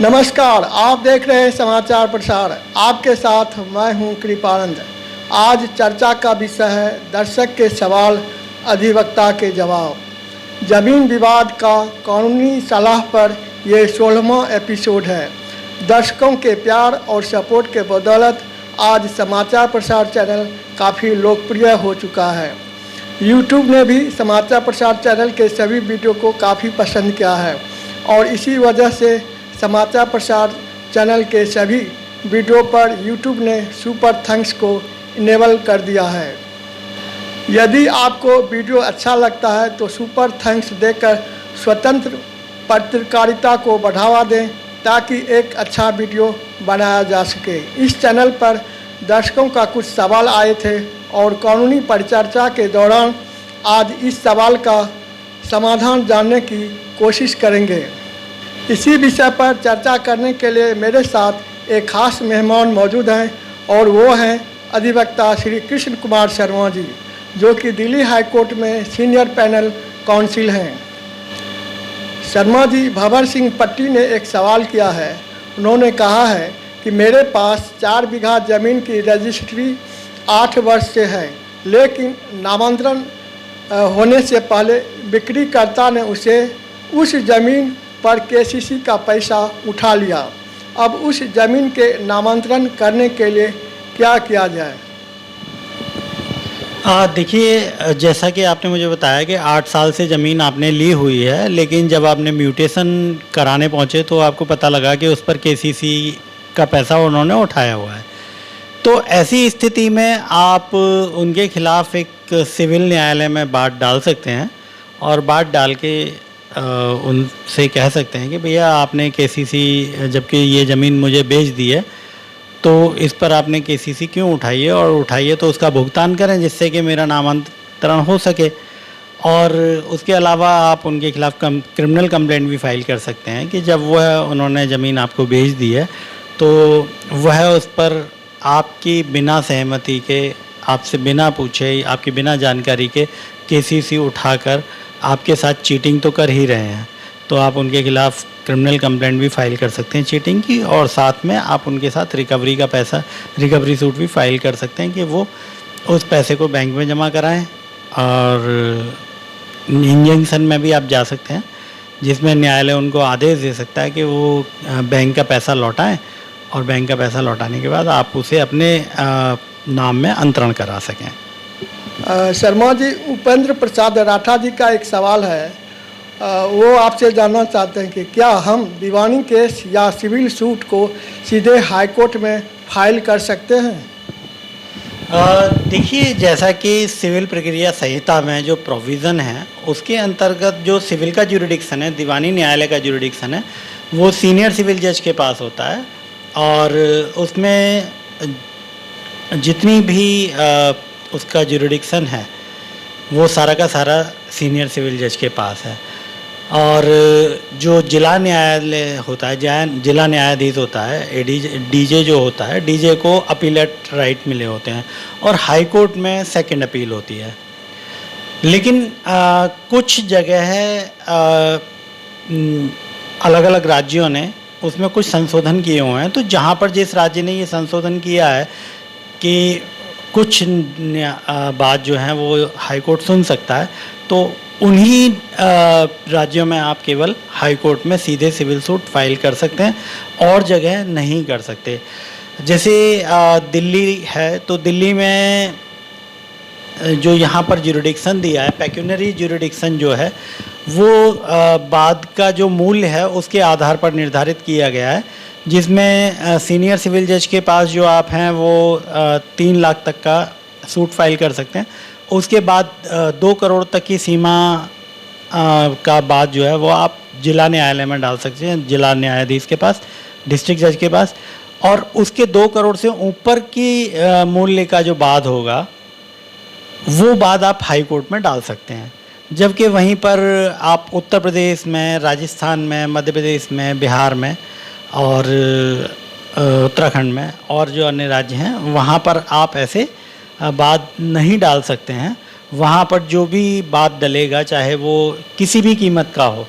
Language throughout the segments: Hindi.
नमस्कार, आप देख रहे हैं समाचार प्रसार। आपके साथ मैं हूं कृपानंद। आज चर्चा का विषय है दर्शक के सवाल, अधिवक्ता के जवाब। जमीन विवाद का कानूनी सलाह पर यह 16वां एपिसोड है। दर्शकों के प्यार और सपोर्ट के बदौलत आज समाचार प्रसार चैनल काफ़ी लोकप्रिय हो चुका है। यूट्यूब ने भी समाचार प्रसार चैनल के सभी वीडियो को काफ़ी पसंद किया है और इसी वजह से समाचार प्रसार चैनल के सभी वीडियो पर यूट्यूब ने सुपर थैंक्स को इनेबल कर दिया है। यदि आपको वीडियो अच्छा लगता है तो सुपर थैंक्स देकर स्वतंत्र पत्रकारिता को बढ़ावा दें ताकि एक अच्छा वीडियो बनाया जा सके। इस चैनल पर दर्शकों का कुछ सवाल आए थे और कानूनी परिचर्चा के दौरान आज इस सवाल का समाधान जानने की कोशिश करेंगे। इसी विषय पर चर्चा करने के लिए मेरे साथ एक खास मेहमान मौजूद हैं और वो हैं अधिवक्ता श्री कृष्ण कुमार शर्मा जी, जो कि दिल्ली हाई कोर्ट में सीनियर पैनल काउंसिल हैं। शर्मा जी, भंवर सिंह पट्टी ने एक सवाल किया है। उन्होंने कहा है कि मेरे पास 4 बीघा ज़मीन की रजिस्ट्री 8 वर्ष से है, लेकिन नामांतरण होने से पहले बिक्रीकर्ता ने उस ज़मीन पर केसीसी का पैसा उठा लिया। अब उस ज़मीन के नामांतरण करने के लिए क्या किया जाए? देखिए, जैसा कि आपने मुझे बताया कि 8 साल से ज़मीन आपने ली हुई है, लेकिन जब आपने म्यूटेशन कराने पहुँचे तो आपको पता लगा कि उस पर केसीसी का पैसा उन्होंने उठाया हुआ है। तो ऐसी स्थिति में आप उनके खिलाफ़ एक सिविल न्यायालय में बात डाल सकते हैं और बात डाल के उनसे कह सकते हैं कि भैया आपने केसीसी, जबकि ये ज़मीन मुझे बेच दी है, तो इस पर आपने केसीसी क्यों उठाई है, और उठाइए तो उसका भुगतान करें जिससे कि मेरा नामांतरण हो सके। और उसके अलावा आप उनके खिलाफ़ क्रिमिनल कंप्लेंट भी फाइल कर सकते हैं कि जब उन्होंने ज़मीन आपको बेच दी है तो वह उस पर आपकी बिना सहमति के, आपसे बिना पूछे, आपकी बिना जानकारी के केसीसी उठाकर आपके साथ चीटिंग तो कर ही रहे हैं। तो आप उनके खिलाफ़ क्रिमिनल कंप्लेंट भी फाइल कर सकते हैं चीटिंग की, और साथ में आप उनके साथ रिकवरी सूट भी फाइल कर सकते हैं कि वो उस पैसे को बैंक में जमा कराएं। और इंजंक्शन में भी आप जा सकते हैं जिसमें न्यायालय उनको आदेश दे सकता है कि वो बैंक का पैसा लौटाएं, और बैंक का पैसा लौटाने के बाद आप उसे अपने नाम में अंतरण करा सकें। शर्मा जी, उपेंद्र प्रसाद राठा जी का एक सवाल है। वो आपसे जानना चाहते हैं कि क्या हम दीवानी केस या सिविल सूट को सीधे हाई कोर्ट में फाइल कर सकते हैं? देखिए, जैसा कि सिविल प्रक्रिया संहिता में जो प्रोविज़न है उसके अंतर्गत जो सिविल का ज्यूरिडिक्शन है, दीवानी न्यायालय का ज्यूरिडिक्शन है, वो सीनियर सिविल जज के पास होता है। और उसमें जितनी भी उसका ज्यूरिडिक्शन है वो सारा का सारा सीनियर सिविल जज के पास है। और जो जिला न्यायालय होता है, जिला न्यायाधीश होता है, डीजे जो होता है, डीजे को अपीलेट राइट मिले होते हैं और हाई कोर्ट में सेकंड अपील होती है। लेकिन कुछ जगह है अलग अलग राज्यों ने उसमें कुछ संशोधन किए हुए हैं। तो जहाँ पर जिस राज्य ने ये संशोधन किया है कि कुछ बात जो है वो हाई कोर्ट सुन सकता है, तो उन्हीं राज्यों में आप केवल हाई कोर्ट में सीधे सिविल सूट फाइल कर सकते हैं और जगह नहीं कर सकते। जैसे दिल्ली है, तो दिल्ली में जो यहाँ पर ज्यूरिडिक्शन दिया है, पेक्यूनरी ज्यूरिडिक्शन जो है वो बाद का जो मूल्य है उसके आधार पर निर्धारित किया गया है, जिसमें सीनियर सिविल जज के पास जो आप हैं वो 3 लाख तक का सूट फाइल कर सकते हैं। उसके बाद 2 करोड़ तक की सीमा का बात जो है वो आप जिला न्यायालय में डाल सकते हैं, जिला न्यायाधीश के पास, डिस्ट्रिक्ट जज के पास। और उसके 2 करोड़ से ऊपर की मूल्य का जो बाद होगा वो बाद आप हाई कोर्ट में डाल सकते हैं। जबकि वहीं पर आप उत्तर प्रदेश में, राजस्थान में, मध्य प्रदेश में, बिहार में और उत्तराखंड में और जो अन्य राज्य हैं वहाँ पर आप ऐसे बात नहीं डाल सकते हैं। वहाँ पर जो भी बात डलेगा, चाहे वो किसी भी कीमत का हो,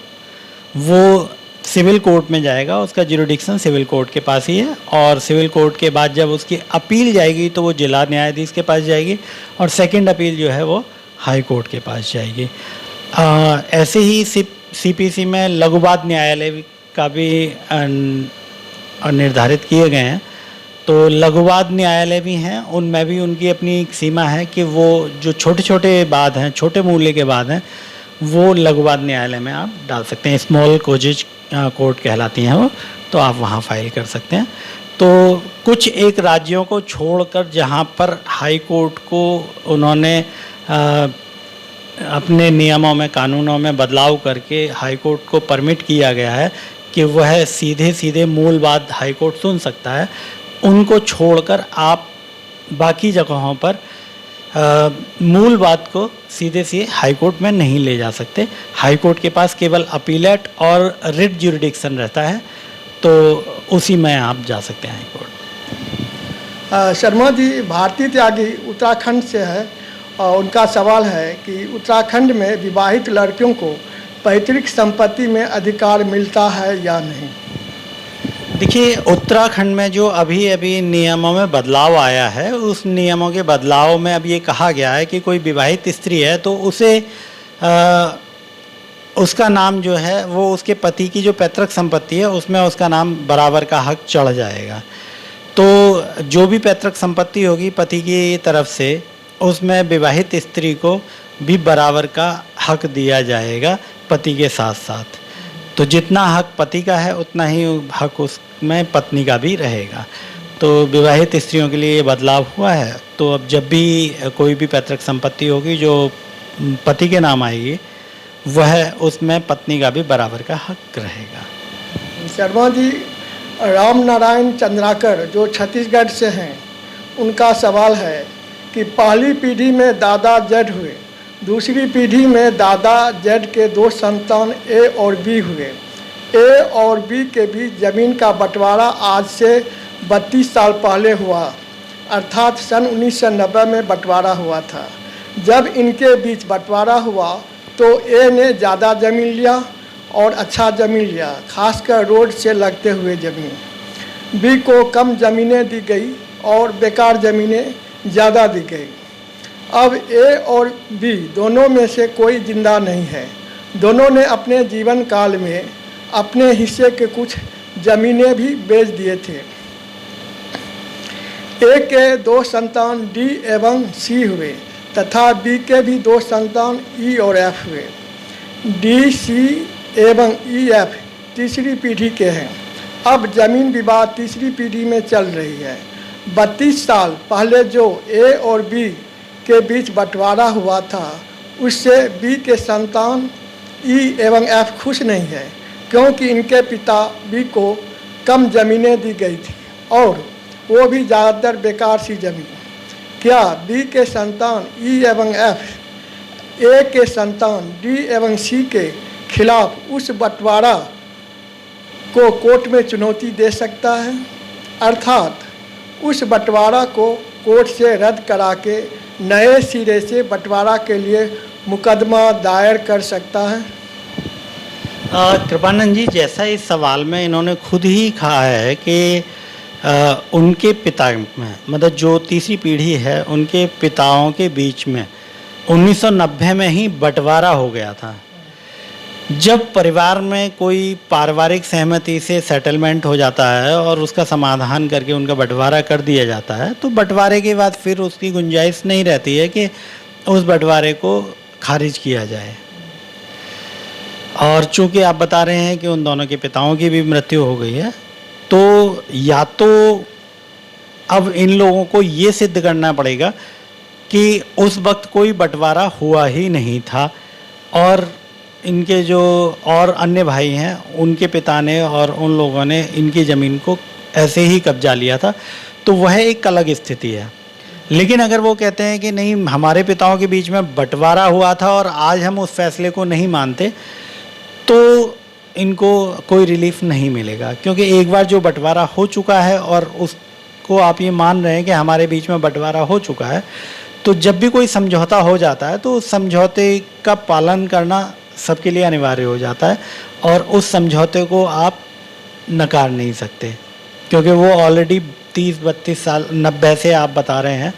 वो सिविल कोर्ट में जाएगा, उसका ज्यूरिडिक्शन सिविल कोर्ट के पास ही है। और सिविल कोर्ट के बाद जब उसकी अपील जाएगी तो वो जिला न्यायाधीश के पास जाएगी और सेकंड अपील जो है वो हाई कोर्ट के पास जाएगी। ऐसे ही सीपीसी में लघुवाद न्यायालय का भी निर्धारित किए गए हैं। तो लघुवाद न्यायालय भी हैं, उनमें भी उनकी अपनी एक सीमा है कि वो जो छोटे छोटे वाद हैं, छोटे मूल्य के वाद हैं, वो लघुवाद न्यायालय में आप डाल सकते हैं। स्मॉल कोजेज कोर्ट कहलाती हैं वो, तो आप वहाँ फाइल कर सकते हैं। तो कुछ एक राज्यों को छोड़कर जहाँ पर हाई कोर्ट को उन्होंने अपने नियमों में, कानूनों में बदलाव करके हाई कोर्ट को परमिट किया गया है कि वह सीधे सीधे मूल बात हाई कोर्ट सुन सकता है, उनको छोड़कर आप बाकी जगहों पर मूल बात को सीधे सीधे हाई कोर्ट में नहीं ले जा सकते। हाई कोर्ट के पास केवल अपीलेट और रिट ज्यूरिडिक्शन रहता है, तो उसी में आप जा सकते हैं हाई कोर्ट। शर्मा जी भारतीय त्यागी उत्तराखंड से है और उनका सवाल है कि उत्तराखंड में विवाहित लड़कियों को पैतृक संपत्ति में अधिकार मिलता है या नहीं। देखिए, उत्तराखंड में जो अभी अभी नियमों में बदलाव आया है, उस नियमों के बदलाव में अब ये कहा गया है कि कोई विवाहित स्त्री है तो उसे उसका नाम जो है वो उसके पति की जो पैतृक संपत्ति है उसमें उसका नाम बराबर का हक चढ़ जाएगा। तो जो भी पैतृक संपत्ति होगी पति की तरफ से, उसमें विवाहित स्त्री को भी बराबर का हक दिया जाएगा पति के साथ साथ। तो जितना हक पति का है उतना ही हक उसमें पत्नी का भी रहेगा। तो विवाहित स्त्रियों के लिए ये बदलाव हुआ है। तो अब जब भी कोई भी पैतृक संपत्ति होगी जो पति के नाम आएगी, वह उसमें पत्नी का भी बराबर का हक रहेगा। शर्मा जी राम नारायण चंद्राकर जो छत्तीसगढ़ से हैं, उनका सवाल है कि पहली पीढ़ी में दादा जेड हुए, दूसरी पीढ़ी में दादा जेड के 2 संतान ए और बी हुए। ए और बी के बीच ज़मीन का बंटवारा आज से 32 साल पहले हुआ, अर्थात सन 1990 में बंटवारा हुआ था। जब इनके बीच बंटवारा हुआ तो ए ने ज़्यादा ज़मीन लिया और अच्छा ज़मीन लिया, खासकर रोड से लगते हुए ज़मीन। बी को कम ज़मीनें दी गई और बेकार ज़मीनें ज़्यादा दी गई। अब ए और बी दोनों में से कोई जिंदा नहीं है। दोनों ने अपने जीवन काल में अपने हिस्से के कुछ ज़मीनें भी बेच दिए थे। ए के 2 संतान डी एवं सी हुए तथा बी के भी 2 संतान ई और एफ हुए। डी, सी एवं ई, एफ तीसरी पीढ़ी के हैं। अब ज़मीन विवाद तीसरी पीढ़ी में चल रही है। 32 साल पहले जो ए और बी के बीच बंटवारा हुआ था, उससे बी के संतान ई एवं एफ खुश नहीं है, क्योंकि इनके पिता बी को कम ज़मीनें दी गई थी और वो भी ज़्यादातर बेकार सी ज़मीन। क्या बी के संतान ई एवं एफ ए के संतान डी एवं सी के खिलाफ उस बंटवारा को कोर्ट में चुनौती दे सकता है, अर्थात उस बंटवारा को कोर्ट से रद्द करा के नए सिरे से बंटवारा के लिए मुकदमा दायर कर सकता है? कृपानंद जी, जैसा इस सवाल में इन्होंने खुद ही कहा है कि उनके पिता में, मतलब जो तीसरी पीढ़ी है, उनके पिताओं के बीच में 1990 में ही बंटवारा हो गया था। जब परिवार में कोई पारिवारिक सहमति से सेटलमेंट हो जाता है और उसका समाधान करके उनका बंटवारा कर दिया जाता है, तो बंटवारे के बाद फिर उसकी गुंजाइश नहीं रहती है कि उस बंटवारे को खारिज किया जाए। और चूंकि आप बता रहे हैं कि उन दोनों के पिताओं की भी मृत्यु हो गई है, तो या तो अब इन लोगों को ये सिद्ध करना पड़ेगा कि उस वक्त कोई बंटवारा हुआ ही नहीं था और इनके जो और अन्य भाई हैं, उनके पिता ने और उन लोगों ने इनकी ज़मीन को ऐसे ही कब्जा लिया था, तो वह एक अलग स्थिति है। लेकिन अगर वो कहते हैं कि नहीं, हमारे पिताओं के बीच में बंटवारा हुआ था और आज हम उस फैसले को नहीं मानते, तो इनको कोई रिलीफ नहीं मिलेगा, क्योंकि एक बार जो बंटवारा हो चुका है और उसको आप ये मान रहे हैं कि हमारे बीच में बंटवारा हो चुका है, तो जब भी कोई समझौता हो जाता है तो उस समझौते का पालन करना सबके लिए अनिवार्य हो जाता है और उस समझौते को आप नकार नहीं सकते, क्योंकि वो ऑलरेडी 30-32 साल 90 से आप बता रहे हैं,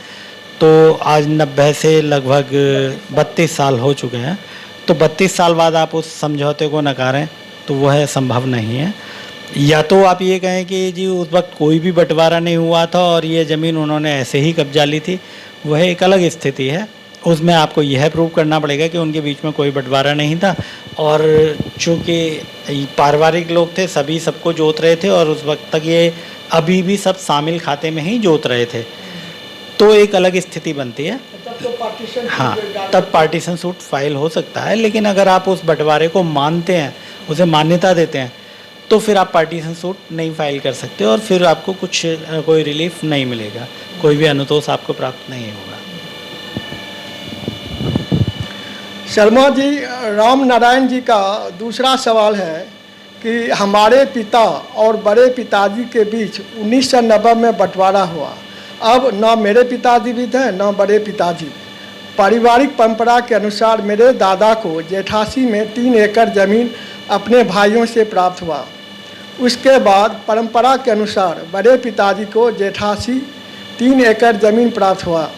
तो आज 90 से लगभग 32 साल हो चुके हैं। तो 32 साल बाद आप उस समझौते को नकारें तो वह संभव नहीं है। या तो आप ये कहें कि जी उस वक्त कोई भी बंटवारा नहीं हुआ था और ये ज़मीन उन्होंने ऐसे ही कब्जा ली थी, वह एक अलग स्थिति है। उसमें आपको यह प्रूव करना पड़ेगा कि उनके बीच में कोई बंटवारा नहीं था और चूँकि पारिवारिक लोग थे, सभी सबको जोत रहे थे और उस वक्त तक ये अभी भी सब शामिल खाते में ही जोत रहे थे, तो एक अलग स्थिति बनती है। तब तो पार्टीशन, हाँ, तब पार्टीशन सूट फाइल हो सकता है। लेकिन अगर आप उस बंटवारे को मानते हैं, उसे मान्यता देते हैं, तो फिर आप पार्टीशन सूट नहीं फाइल कर सकते और फिर आपको कोई रिलीफ नहीं मिलेगा, कोई भी अनुतोष आपको प्राप्त नहीं होगा। शर्मा जी, राम नारायण जी का दूसरा सवाल है कि हमारे पिता और बड़े पिताजी के बीच 1990 में बंटवारा हुआ। अब ना मेरे पिताजी भी थे ना बड़े पिताजी। पारिवारिक परंपरा के अनुसार मेरे दादा को जेठासी में 3 एकड़ ज़मीन अपने भाइयों से प्राप्त हुआ। उसके बाद परंपरा के अनुसार बड़े पिताजी को जेठासी 3 एकड़ ज़मीन प्राप्त हुआ,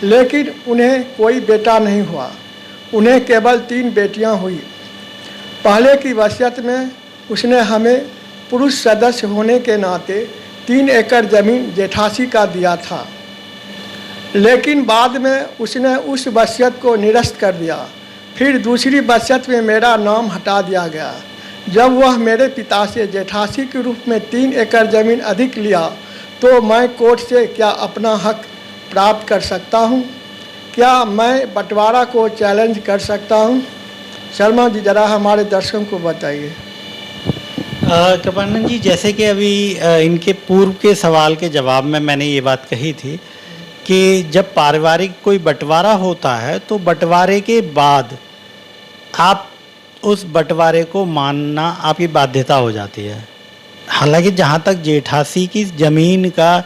लेकिन उन्हें कोई बेटा नहीं हुआ। उन्हें केवल 3 बेटियां हुई। पहले की वसीयत में उसने हमें पुरुष सदस्य होने के नाते 3 एकड़ ज़मीन जेठासी का दिया था, लेकिन बाद में उसने उस वसीयत को निरस्त कर दिया। फिर दूसरी वसीयत में मेरा नाम हटा दिया गया। जब वह मेरे पिता से जेठासी के रूप में 3 एकड़ ज़मीन अधिक लिया, तो मैं कोर्ट से क्या अपना हक प्राप्त कर सकता हूँ? क्या मैं बंटवारा को चैलेंज कर सकता हूँ? शर्मा जी, ज़रा हमारे दर्शकों को बताइए। कृपानंद जी, जैसे कि अभी इनके पूर्व के सवाल के जवाब में मैंने ये बात कही थी कि जब पारिवारिक कोई बंटवारा होता है तो बंटवारे के बाद आप उस बंटवारे को मानना आपकी बाध्यता हो जाती है। हालांकि जहाँ तक जेठासी की ज़मीन का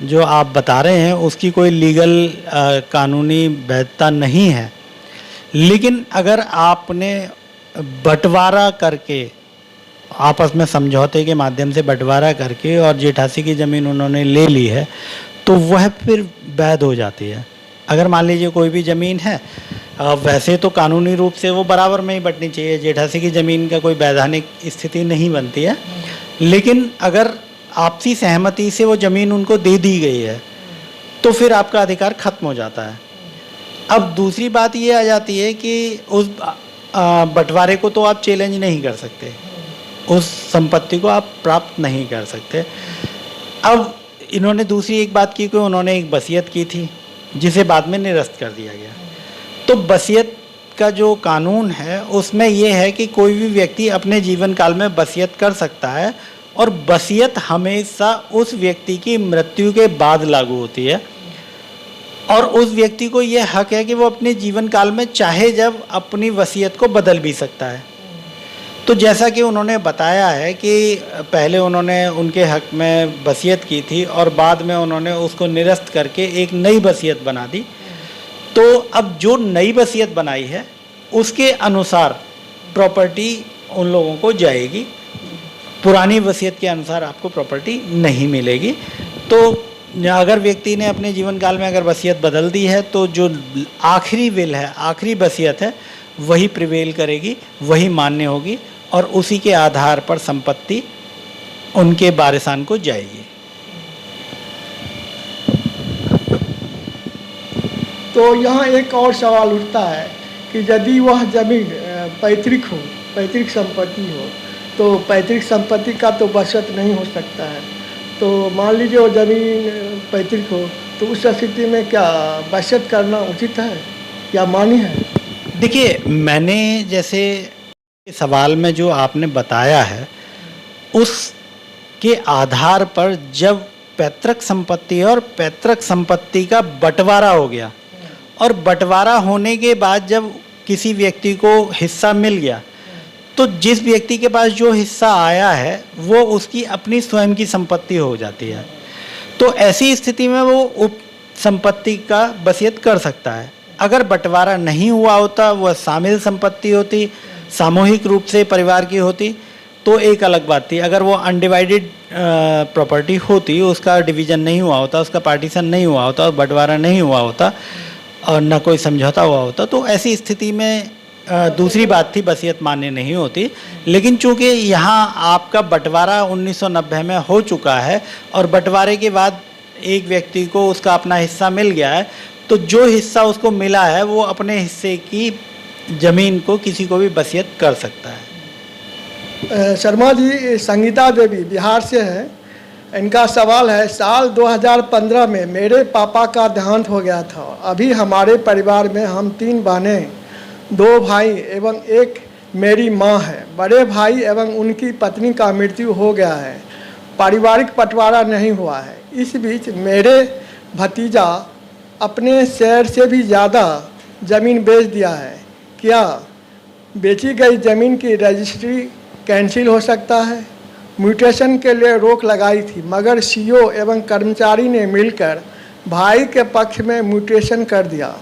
जो आप बता रहे हैं उसकी कोई लीगल कानूनी वैधता नहीं है, लेकिन अगर आपने बंटवारा करके आपस में समझौते के माध्यम से बंटवारा करके और जेठासी की ज़मीन उन्होंने ले ली है, तो वह फिर वैध हो जाती है। अगर मान लीजिए कोई भी ज़मीन है, वैसे तो कानूनी रूप से वो बराबर में ही बंटनी चाहिए, जेठासी की ज़मीन का कोई वैधानिक स्थिति नहीं बनती है, लेकिन अगर आपसी सहमति से वो ज़मीन उनको दे दी गई है तो फिर आपका अधिकार खत्म हो जाता है। अब दूसरी बात ये आ जाती है कि उस बंटवारे को तो आप चैलेंज नहीं कर सकते, उस संपत्ति को आप प्राप्त नहीं कर सकते। अब इन्होंने दूसरी एक बात की कि उन्होंने एक वसीयत की थी जिसे बाद में निरस्त कर दिया गया। तो वसीयत का जो कानून है उसमें यह है कि कोई भी व्यक्ति अपने जीवन काल में वसीयत कर सकता है और वसीयत हमेशा उस व्यक्ति की मृत्यु के बाद लागू होती है और उस व्यक्ति को यह हक है कि वो अपने जीवन काल में चाहे जब अपनी वसीयत को बदल भी सकता है। तो जैसा कि उन्होंने बताया है कि पहले उन्होंने उनके हक में वसीयत की थी और बाद में उन्होंने उसको निरस्त करके एक नई वसीयत बना दी, तो अब जो नई वसीयत बनाई है उसके अनुसार प्रॉपर्टी उन लोगों को जाएगी, पुरानी वसीयत के अनुसार आपको प्रॉपर्टी नहीं मिलेगी। तो अगर व्यक्ति ने अपने जीवन काल में अगर वसीयत बदल दी है तो जो आखिरी विल है, आखिरी वसीयत है, वही प्रिवेल करेगी, वही मान्य होगी और उसी के आधार पर संपत्ति उनके वारिसान को जाएगी। तो यहाँ एक और सवाल उठता है कि यदि वह जमीन पैतृक संपत्ति हो, तो पैतृक संपत्ति का तो वसीयत नहीं हो सकता है। तो मान लीजिए वो ज़मीन पैतृक हो, तो उस स्थिति में क्या वसीयत करना उचित है या मान्य है? देखिए, मैंने जैसे सवाल में जो आपने बताया है उसके आधार पर जब पैतृक संपत्ति और पैतृक संपत्ति का बंटवारा हो गया और बंटवारा होने के बाद जब किसी व्यक्ति को हिस्सा मिल गया, तो जिस व्यक्ति के पास जो हिस्सा आया है वो उसकी अपनी स्वयं की संपत्ति हो जाती है। तो ऐसी स्थिति में वो उप संपत्ति का वसीयत कर सकता है। अगर बंटवारा नहीं हुआ होता, वह शामिल संपत्ति होती, सामूहिक रूप से परिवार की होती तो एक अलग बात थी। अगर वो अनडिवाइडेड प्रॉपर्टी होती, उसका डिवीज़न नहीं हुआ होता, उसका पार्टीशन नहीं हुआ होता, बंटवारा नहीं हुआ होता और न कोई समझौता हुआ होता, तो ऐसी स्थिति में दूसरी बात थी, वसीयत मान्य नहीं होती। लेकिन चूंकि यहाँ आपका बंटवारा 1990 में हो चुका है और बंटवारे के बाद एक व्यक्ति को उसका अपना हिस्सा मिल गया है, तो जो हिस्सा उसको मिला है वो अपने हिस्से की ज़मीन को किसी को भी वसीयत कर सकता है। शर्मा जी संगीता देवी बिहार से हैं। इनका सवाल है, साल 2015 में मेरे पापा का देहांत हो गया था। अभी हमारे परिवार में हम 3 बहनें, 2 भाई एवं एक मेरी माँ है। बड़े भाई एवं उनकी पत्नी का मृत्यु हो गया है। पारिवारिक बंटवारा नहीं हुआ है। इस बीच मेरे भतीजा अपने शेयर से भी ज़्यादा ज़मीन बेच दिया है। क्या बेची गई ज़मीन की रजिस्ट्री कैंसिल हो सकता है? म्यूटेशन के लिए रोक लगाई थी, मगर सीईओ एवं कर्मचारी ने मिलकर भाई के पक्ष में म्यूटेशन कर दिया।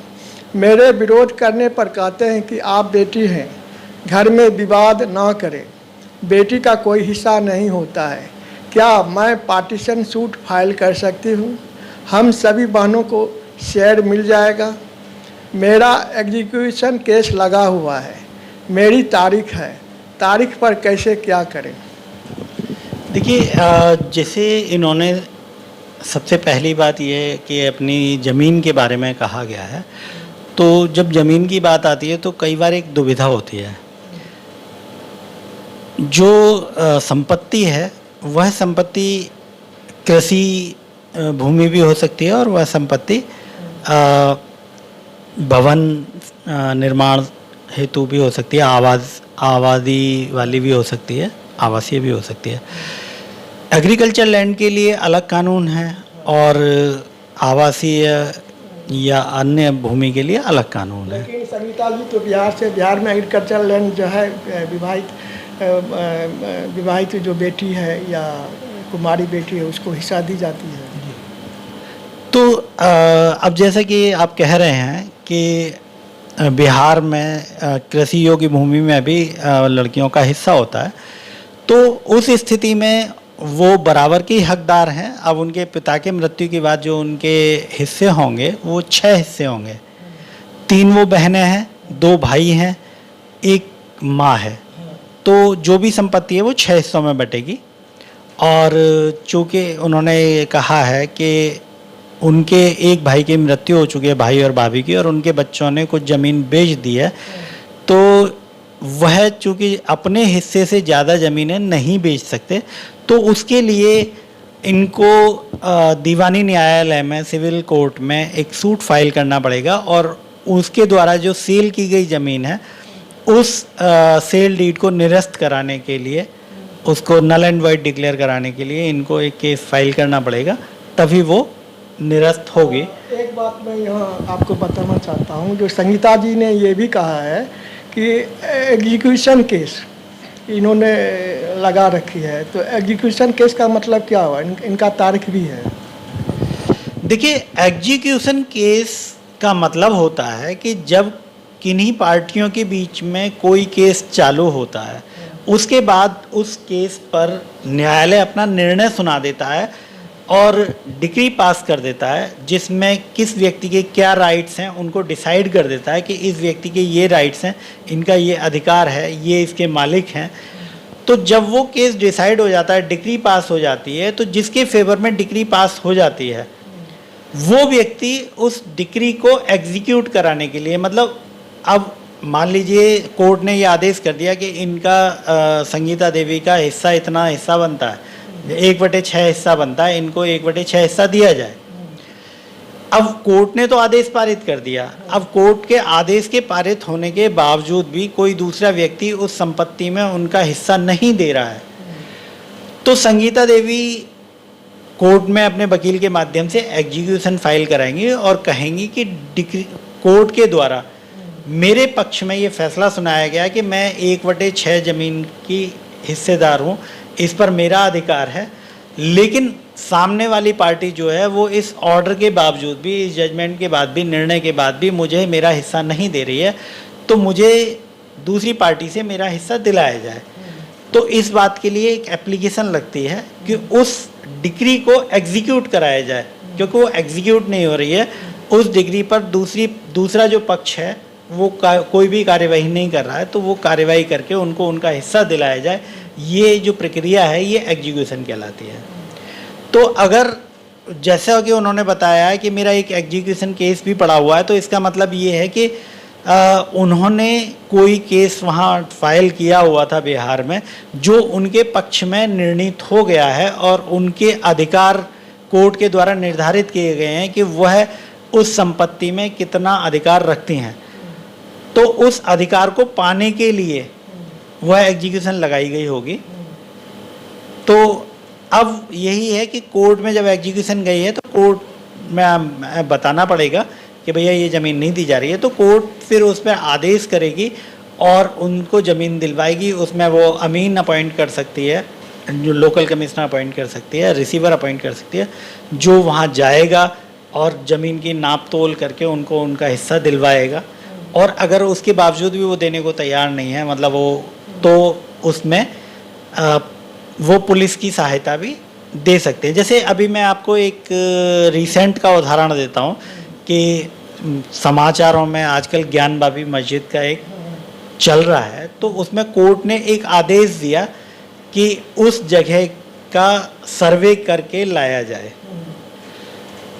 मेरे विरोध करने पर कहते हैं कि आप बेटी हैं, घर में विवाद ना करें, बेटी का कोई हिस्सा नहीं होता है। क्या मैं पार्टीशन सूट फाइल कर सकती हूँ? हम सभी बहनों को शेयर मिल जाएगा। मेरा एग्जीक्यूशन केस लगा हुआ है, मेरी तारीख है, तारीख पर कैसे क्या करें? देखिए, जैसे इन्होंने सबसे पहली बात ये है कि अपनी ज़मीन के बारे में कहा गया है, तो जब ज़मीन की बात आती है तो कई बार एक दुविधा होती है। जो संपत्ति है वह संपत्ति कृषि भूमि भी हो सकती है और वह संपत्ति भवन निर्माण हेतु भी हो सकती है, आबादी वाली भी हो सकती है, आवासीय भी हो सकती है। एग्रीकल्चर लैंड के लिए अलग कानून है और आवासीय या अन्य भूमि के लिए अलग कानून है। लेकिन सविता जी तो बिहार में एग्रीकल्चर लैंड जो है विवाहित जो बेटी है या कुमारी बेटी है उसको हिस्सा दी जाती है। तो अब जैसा कि आप कह रहे हैं कि बिहार में कृषि योग्य भूमि में भी लड़कियों का हिस्सा होता है, तो उस स्थिति में वो बराबर के हकदार हैं। अब उनके पिता के मृत्यु के बाद जो उनके हिस्से होंगे वो 6 हिस्से होंगे। 3 वो बहनें हैं, 2 भाई हैं, 1 माँ है। तो जो भी संपत्ति है वो 6 हिस्सों में बटेगी। और चूँकि उन्होंने कहा है कि उनके एक भाई की मृत्यु हो चुकी है, भाई और भाभी की, और उनके बच्चों ने कुछ ज़मीन बेच दी है, तो वह चूँकि अपने हिस्से से ज़्यादा ज़मीनें नहीं बेच सकते, तो उसके लिए इनको दीवानी न्यायालय में, सिविल कोर्ट में एक सूट फाइल करना पड़ेगा और उसके द्वारा जो सेल की गई ज़मीन है उस सेल डीड को निरस्त कराने के लिए, उसको नल एंड वाइड डिक्लेयर कराने के लिए इनको एक केस फाइल करना पड़ेगा, तभी वो निरस्त होगी। एक बात मैं यहाँ आपको बताना चाहता हूँ, जो संगीता जी ने ये भी कहा है कि एग्जीक्यूशन केस इन्होंने लगा रखी है, तो एग्जीक्यूशन केस का मतलब क्या हुआ? इनका तारीख भी है। देखिए, एग्जीक्यूशन केस का मतलब होता है कि जब किन्हीं पार्टियों के बीच में कोई केस चालू होता है, उसके बाद उस केस पर न्यायालय अपना निर्णय सुना देता है और डिक्री पास कर देता है, जिसमें किस व्यक्ति के क्या राइट्स हैं उनको डिसाइड कर देता है कि इस व्यक्ति के ये राइट्स हैं, इनका ये अधिकार है, ये इसके मालिक हैं। तो जब वो केस डिसाइड हो जाता है, डिक्री पास हो जाती है, तो जिसके फेवर में डिक्री पास हो जाती है वो व्यक्ति उस डिक्री को एग्जीक्यूट कराने के लिए, मतलब अब मान लीजिए कोर्ट ने ये आदेश कर दिया कि इनका संगीता देवी का हिस्सा इतना हिस्सा बनता है, 1/6 हिस्सा बनता है, इनको 1/6 हिस्सा दिया जाए। अब कोर्ट ने तो आदेश पारित कर दिया, अब कोर्ट के आदेश के पारित होने के बावजूद भी कोई दूसरा व्यक्ति उस संपत्ति में उनका हिस्सा नहीं दे रहा है, तो संगीता देवी कोर्ट में अपने वकील के माध्यम से एग्जीक्यूशन फाइल कराएंगी और कहेंगी कि कोर्ट के द्वारा मेरे पक्ष में ये फैसला सुनाया गया कि मैं 1/6 ज़मीन की हिस्सेदार हूँ, इस पर मेरा अधिकार है, लेकिन सामने वाली पार्टी जो है वो इस ऑर्डर के बावजूद भी, इस जजमेंट के बाद भी, निर्णय के बाद भी मुझे मेरा हिस्सा नहीं दे रही है, तो मुझे दूसरी पार्टी से मेरा हिस्सा दिलाया जाए। तो इस बात के लिए एक एप्लीकेशन लगती है कि उस डिक्री को एग्जीक्यूट कराया जाए, क्योंकि वो एग्जीक्यूट नहीं हो रही है, उस डिग्री पर दूसरा जो पक्ष है वो कोई भी कार्यवाही नहीं कर रहा है, तो वो कार्यवाही करके उनको उनका हिस्सा दिलाया जाए। ये जो प्रक्रिया है ये एग्जीक्यूशन कहलाती है। तो अगर जैसा कि उन्होंने बताया है कि मेरा एक एग्जीक्यूशन केस भी पड़ा हुआ है, तो इसका मतलब ये है कि उन्होंने कोई केस वहाँ फाइल किया हुआ था बिहार में जो उनके पक्ष में निर्णीत हो गया है और उनके अधिकार कोर्ट के द्वारा निर्धारित किए गए हैं कि वह उस संपत्ति में कितना अधिकार रखती हैं। तो उस अधिकार को पाने के लिए वह एग्जीक्यूशन लगाई गई होगी। तो अब यही है कि कोर्ट में जब एग्जीक्यूशन गई है तो कोर्ट में बताना पड़ेगा कि भैया ये ज़मीन नहीं दी जा रही है, तो कोर्ट फिर उस पर आदेश करेगी और उनको ज़मीन दिलवाएगी। उसमें वो अमीन अपॉइंट कर सकती है, जो लोकल कमिश्नर अपॉइंट कर सकती है, रिसीवर अपॉइंट कर सकती है, जो वहाँ जाएगा और ज़मीन की नाप तोल करके उनको उनका हिस्सा दिलवाएगा। और अगर उसके बावजूद भी वो देने को तैयार नहीं है, मतलब वो, तो उसमें वो पुलिस की सहायता भी दे सकते हैं। जैसे अभी मैं आपको एक रिसेंट का उदाहरण देता हूँ कि समाचारों में आजकल ज्ञान बाबी मस्जिद का एक चल रहा है, तो उसमें कोर्ट ने एक आदेश दिया कि उस जगह का सर्वे करके लाया जाए।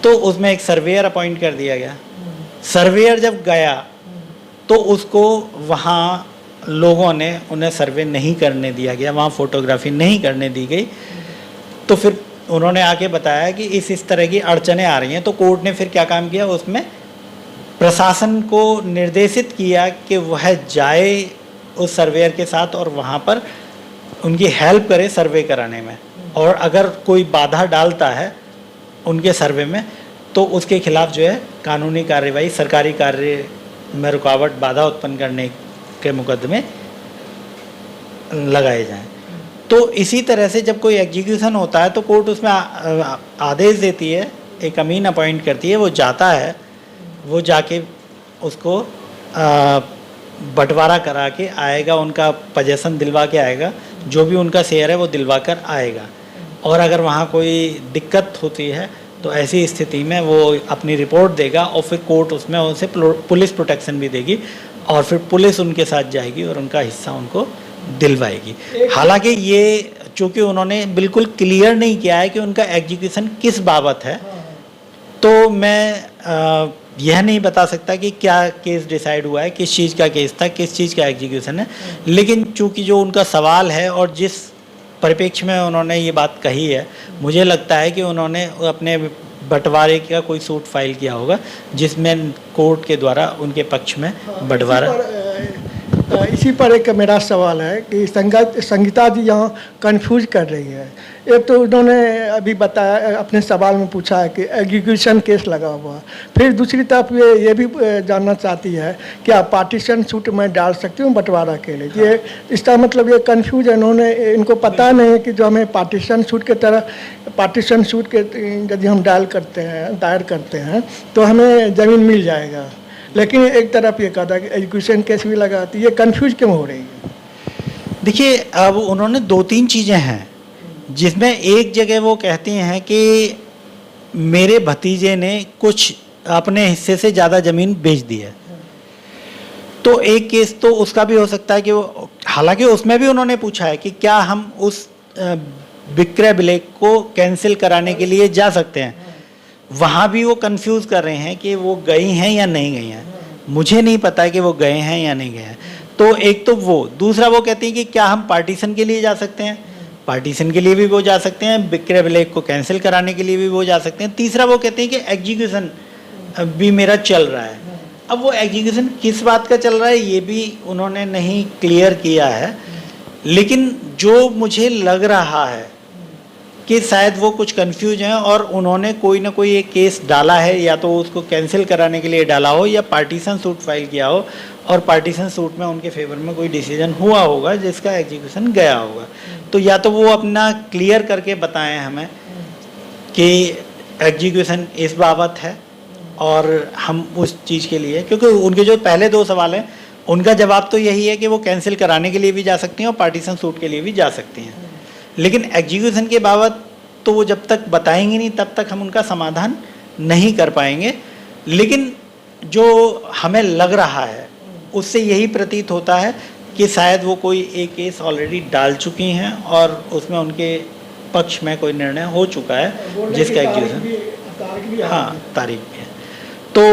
तो उसमें एक सर्वेयर अपॉइंट कर दिया गया। सर्वेयर जब गया तो उसको वहाँ लोगों ने उन्हें सर्वे नहीं करने दिया गया, वहाँ फोटोग्राफी नहीं करने दी गई। तो फिर उन्होंने आके बताया कि इस तरह की अड़चनें आ रही हैं। तो कोर्ट ने फिर क्या काम किया, उसमें प्रशासन को निर्देशित किया कि वह जाए उस सर्वेयर के साथ और वहाँ पर उनकी हेल्प करे सर्वे कराने में, और अगर कोई बाधा डालता है उनके सर्वे में तो उसके खिलाफ जो है कानूनी कार्रवाई, सरकारी कार्य में रुकावट, बाधा उत्पन्न करने के मुकदमे लगाए जाएं। तो इसी तरह से जब कोई एग्जीक्यूशन होता है तो कोर्ट उसमें आदेश देती है, एक अमीन अपॉइंट करती है, वो जाता है, वो जाके उसको बंटवारा करा के आएगा, उनका पोजेसन दिलवा के आएगा, जो भी उनका शेयर है वो दिलवा कर आएगा। और अगर वहाँ कोई दिक्कत होती है तो ऐसी स्थिति में वो अपनी रिपोर्ट देगा और फिर कोर्ट उसमें उनसे पुलिस प्रोटेक्शन भी देगी और फिर पुलिस उनके साथ जाएगी और उनका हिस्सा उनको दिलवाएगी। हालांकि ये चूँकि उन्होंने बिल्कुल क्लियर नहीं किया है कि उनका एग्जीक्यूशन किस बाबत है, तो मैं यह नहीं बता सकता कि क्या केस डिसाइड हुआ है, किस चीज़ का केस था, किस चीज़ का एग्जीक्यूशन है। लेकिन चूँकि जो उनका सवाल है और जिस परिप्रेक्ष्य में उन्होंने ये बात कही है, मुझे लगता है कि उन्होंने अपने बंटवारे का कोई सूट फाइल किया होगा जिसमें कोर्ट के द्वारा उनके पक्ष में बंटवारा। इसी पर एक मेरा सवाल है कि संगीता जी यहाँ कंफ्यूज कर रही है। एक तो उन्होंने अभी बताया, अपने सवाल में पूछा है कि एग्जीक्यूशन केस लगा हुआ, फिर दूसरी तरफ ये भी जानना चाहती है कि आप पार्टीशन सूट मैं डाल सकती हूँ बंटवारा के लिए। ये इसका मतलब ये कंफ्यूज है, इनको पता नहीं है कि जो हमें पार्टीशन सूट के तरह, पार्टीशन सूट के यदि हम दायर करते हैं तो हमें ज़मीन मिल जाएगा, लेकिन एक तरफ ये कहा था कि एजुकेशन केस भी लगाती है। ये कंफ्यूज क्यों हो रही है? देखिए, अब उन्होंने 2-3 चीज़ें हैं जिसमें एक जगह वो कहती हैं कि मेरे भतीजे ने कुछ अपने हिस्से से ज़्यादा ज़मीन बेच दी है। तो एक केस तो उसका भी हो सकता है कि वो, हालांकि उसमें भी उन्होंने पूछा है कि क्या हम उस विक्रय विलेख को कैंसिल कराने के लिए जा सकते हैं। वहाँ भी वो कंफ्यूज कर रहे हैं कि वो गई हैं या नहीं गई हैं। मुझे नहीं पता कि वो गए हैं या नहीं गए हैं। तो एक तो वो, दूसरा वो कहती हैं कि क्या हम पार्टीशन के लिए जा सकते हैं, पार्टीशन के लिए भी वो जा सकते हैं, विक्रय विलेख को कैंसिल कराने के लिए भी वो जा सकते हैं। तीसरा वो कहते हैं कि एग्जीक्यूशन भी मेरा चल रहा है। अब वो एग्जीक्यूशन किस बात का चल रहा है ये भी उन्होंने नहीं क्लियर किया है, लेकिन जो मुझे लग रहा है कि शायद वो कुछ कंफ्यूज हैं और उन्होंने कोई ना कोई एक केस डाला है, या तो उसको कैंसिल कराने के लिए डाला हो या पार्टीशन सूट फाइल किया हो, और पार्टीशन सूट में उनके फेवर में कोई डिसीजन हुआ होगा जिसका एग्जीक्यूशन गया होगा। तो या तो वो अपना क्लियर करके बताएं हमें कि एग्जीक्यूशन इस बाबत है और हम उस चीज़ के लिए, क्योंकि उनके जो पहले 2 सवाल हैं उनका जवाब तो यही है कि वो कैंसिल कराने के लिए भी जा सकती हैं और पार्टीशन सूट के लिए भी जा सकती हैं, लेकिन एग्जीक्यूशन के बाबत तो वो जब तक बताएंगे नहीं तब तक हम उनका समाधान नहीं कर पाएंगे। लेकिन जो हमें लग रहा है उससे यही प्रतीत होता है कि शायद वो कोई एक केस ऑलरेडी डाल चुकी हैं और उसमें उनके पक्ष में कोई निर्णय हो चुका है जिसका एग्जीक्यूशन, हाँ तारीख भी है। तो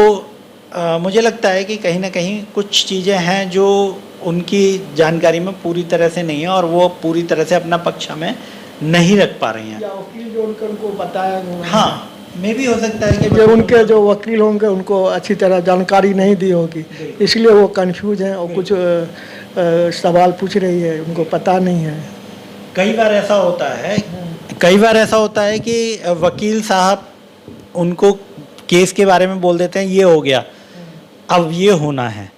मुझे लगता है कि कहीं ना कहीं कुछ चीज़ें हैं जो उनकी जानकारी में पूरी तरह से नहीं है और वो पूरी तरह से अपना पक्ष हमें नहीं रख पा रही हैं। या वकील जो उनको बताया, हाँ मे भी हो सकता है कि जो उनके जो वकील होंगे उनको अच्छी तरह जानकारी नहीं दी होगी, इसलिए वो कंफ्यूज हैं और कुछ सवाल पूछ रही है, उनको पता नहीं है। कई बार ऐसा होता है कि वकील साहब उनको केस के बारे में बोल देते हैं ये हो गया, अब ये होना है,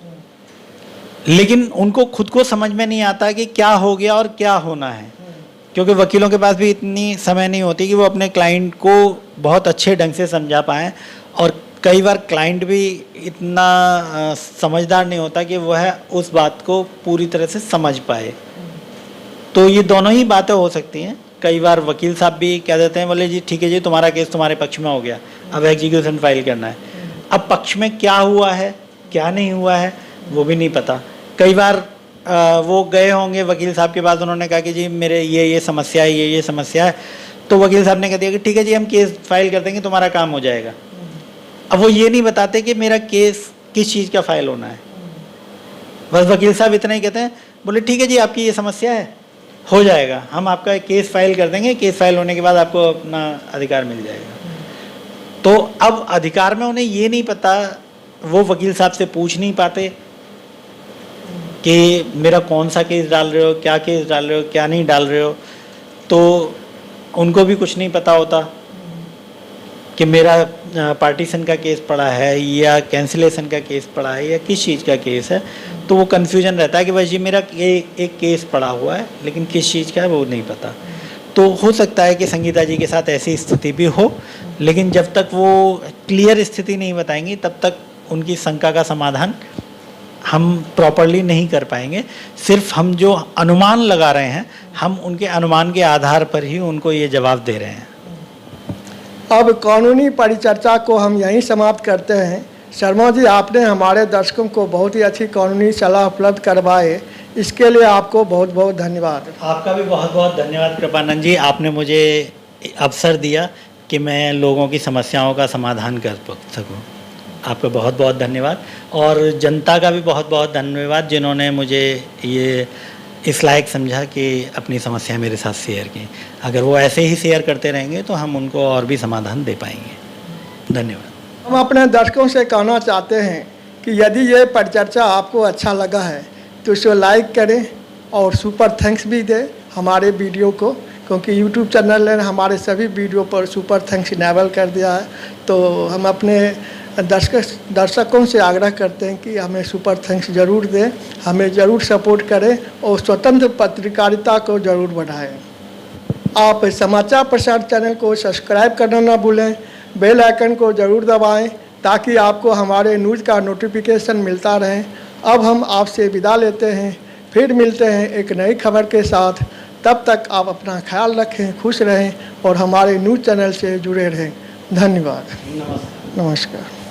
लेकिन उनको खुद को समझ में नहीं आता कि क्या हो गया और क्या होना है, क्योंकि वकीलों के पास भी इतनी समय नहीं होती कि वो अपने क्लाइंट को बहुत अच्छे ढंग से समझा पाएँ, और कई बार क्लाइंट भी इतना समझदार नहीं होता कि वह उस बात को पूरी तरह से समझ पाए। तो ये दोनों ही बातें हो सकती हैं। कई बार वकील साहब भी कह देते हैं, बोले जी ठीक है जी तुम्हारा केस तुम्हारे पक्ष में हो गया, अब एग्जीक्यूशन फाइल करना है। अब पक्ष में क्या हुआ है क्या नहीं हुआ है वो भी नहीं पता। कई बार वो गए होंगे वकील साहब के पास, उन्होंने कहा कि जी मेरे ये समस्या है, ये समस्या है, तो वकील साहब ने कह दिया कि ठीक है जी हम केस फाइल कर देंगे, तुम्हारा काम हो जाएगा। अब वो ये नहीं बताते कि मेरा केस किस चीज़ का फाइल होना है, बस वकील साहब इतना ही कहते हैं, बोले ठीक है जी आपकी ये समस्या है, हो जाएगा, हम आपका केस फाइल कर देंगे, केस फाइल होने के बाद आपको अपना अधिकार मिल जाएगा। तो अब अधिकार में उन्हें ये नहीं पता, वो वकील साहब से पूछ नहीं पाते कि मेरा कौन सा केस डाल रहे हो, क्या केस डाल रहे हो, क्या नहीं डाल रहे हो, तो उनको भी कुछ नहीं पता होता कि मेरा पार्टीशन का केस पड़ा है या कैंसिलेशन का केस पड़ा है या किस चीज़ का केस है। तो वो कन्फ्यूजन रहता है कि भाई जी मेरा एक केस पड़ा हुआ है लेकिन किस चीज़ का है वो नहीं पता। तो हो सकता है कि संगीता जी के साथ ऐसी स्थिति भी हो, लेकिन जब तक वो क्लियर स्थिति नहीं बताएंगी तब तक उनकी शंका का समाधान हम प्रॉपरली नहीं कर पाएंगे। सिर्फ हम जो अनुमान लगा रहे हैं, हम उनके अनुमान के आधार पर ही उनको ये जवाब दे रहे हैं। अब कानूनी परिचर्चा को हम यहीं समाप्त करते हैं। शर्मा जी, आपने हमारे दर्शकों को बहुत ही अच्छी कानूनी सलाह उपलब्ध करवाए, इसके लिए आपको बहुत बहुत धन्यवाद। आपका भी बहुत बहुत धन्यवाद कृपानंद जी, आपने मुझे अवसर दिया कि मैं लोगों की समस्याओं का समाधान कर सकूं। आपका बहुत बहुत धन्यवाद, और जनता का भी बहुत बहुत धन्यवाद जिन्होंने मुझे ये इस लायक समझा कि अपनी समस्या मेरे साथ शेयर की। अगर वो ऐसे ही शेयर करते रहेंगे तो हम उनको और भी समाधान दे पाएंगे। धन्यवाद। हम अपने दर्शकों से कहना चाहते हैं कि यदि ये परिचर्चा आपको अच्छा लगा है तो इसे लाइक करें और सुपर थैंक्स भी दें हमारे वीडियो को, क्योंकि यूट्यूब चैनल ने हमारे सभी वीडियो पर सुपर थैंक्स इनेबल कर दिया है। तो हम अपने दर्शकों से आग्रह करते हैं कि हमें सुपर थैंक्स ज़रूर दें, हमें ज़रूर सपोर्ट करें और स्वतंत्र पत्रकारिता को ज़रूर बढ़ाएं। आप समाचार प्रसार चैनल को सब्सक्राइब करना ना भूलें, बेल आइकन को ज़रूर दबाएं ताकि आपको हमारे न्यूज़ का नोटिफिकेशन मिलता रहे। अब हम आपसे विदा लेते हैं, फिर मिलते हैं एक नई खबर के साथ। तब तक आप अपना ख्याल रखें, खुश रहें और हमारे न्यूज़ चैनल से जुड़े रहें। धन्यवाद। नमस्कार। नमस्कार।